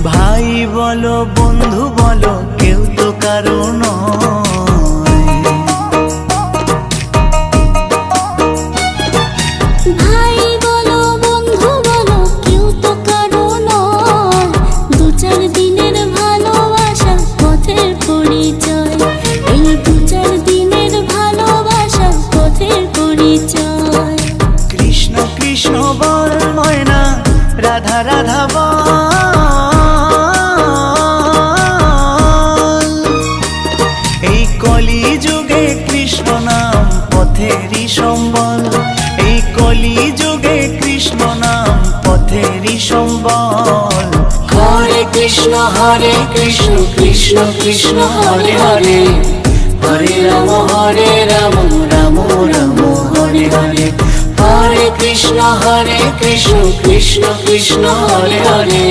ভাই বলো বন্ধু বলো কেউ তো কারো নয়। ভাই বলো বন্ধু বলো কেউ তো কারো নয়। দু চার দিনের ভালোবাসা পথের পরিচয়। এই দু চার দিনের ভালোবাসা পথের পরিচয়। কৃষ্ণ কৃষ্ণ বল ময়না, রাধা রাধা বল। এই কলি যুগে কৃষ্ণ নাম পথেরই সম্বল। এই কলি যুগে কৃষ্ণ নাম পথেরই সম্বল। হরে কৃষ্ণ কৃষ্ণ কৃষ্ণ হরে হরে। হরে রাম রাম রাম হরে হরে। হরে কৃষ্ণ কৃষ্ণ কৃষ্ণ হরে হরে।